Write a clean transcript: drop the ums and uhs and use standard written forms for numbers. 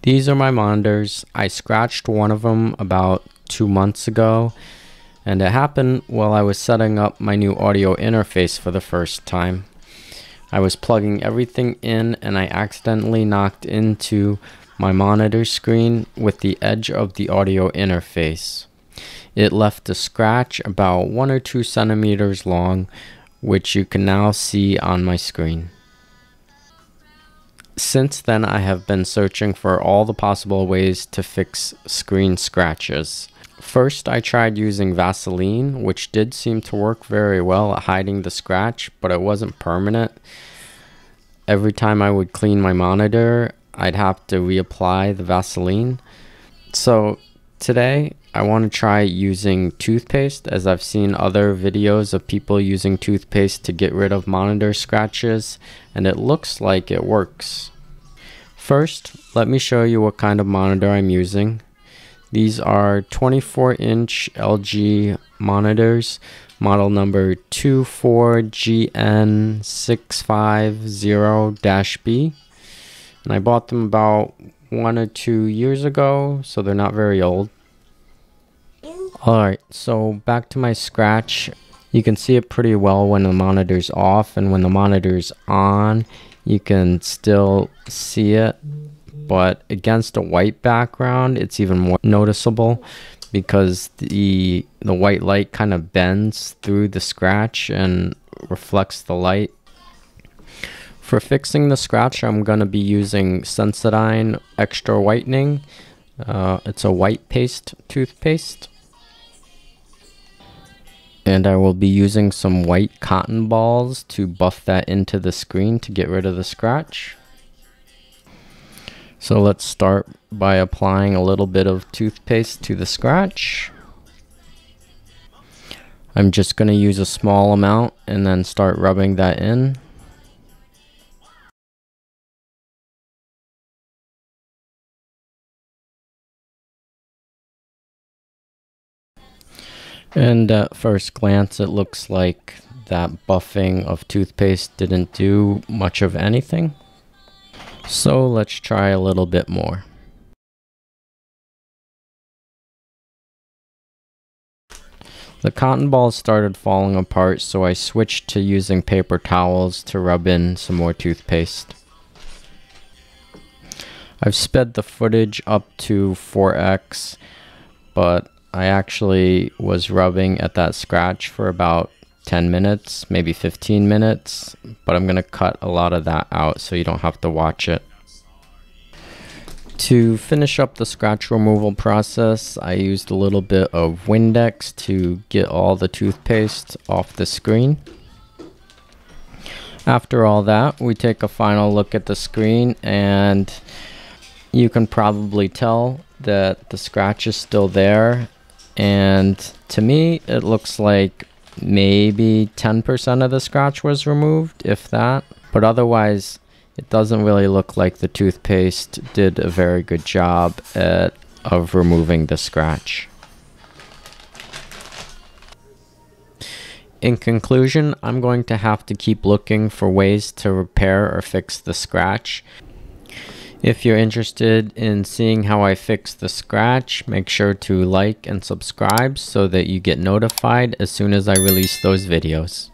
These are my monitors. I scratched one of them about 2 months ago, and it happened while I was setting up my new audio interface for the first time. I was plugging everything in and I accidentally knocked into my monitor screen with the edge of the audio interface. It left a scratch about 1 or 2 centimeters long, which you can now see on my screen. Since then, I have been searching for all the possible ways to fix screen scratches. First, I tried using Vaseline, which did seem to work very well at hiding the scratch, but it wasn't permanent. Every time I would clean my monitor, I'd have to reapply the Vaseline. So today, I want to try using toothpaste, as I've seen other videos of people using toothpaste to get rid of monitor scratches, and it looks like it works. First, let me show you what kind of monitor I'm using. These are 24-inch LG monitors, model number 24GN650-B, and I bought them about 1 or 2 years ago, so they're not very old. Alright, so back to my scratch. You can see it pretty well when the monitor's off, and when the monitor's on, you can still see it. But against a white background, it's even more noticeable because the white light kind of bends through the scratch and reflects the light. For fixing the scratch, I'm going to be using Sensodyne Extra Whitening. It's a white paste toothpaste. And I will be using some white cotton balls to buff that into the screen to get rid of the scratch. So let's start by applying a little bit of toothpaste to the scratch. I'm just going to use a small amount and then start rubbing that in. And at first glance, it looks like that buffing of toothpaste didn't do much of anything. So let's try a little bit more. The cotton balls started falling apart, so I switched to using paper towels to rub in some more toothpaste. I've sped the footage up to 4x, but I actually was rubbing at that scratch for about 10 minutes, maybe 15 minutes, but I'm going to cut a lot of that out so you don't have to watch it. To finish up the scratch removal process, I used a little bit of Windex to get all the toothpaste off the screen. After all that, we take a final look at the screen, and you can probably tell that the scratch is still there. And to me, it looks like maybe 10% of the scratch was removed, if that. But otherwise, it doesn't really look like the toothpaste did a very good job of removing the scratch. In conclusion, I'm going to have to keep looking for ways to repair or fix the scratch. If you're interested in seeing how I fix the scratch, make sure to like and subscribe so that you get notified as soon as I release those videos.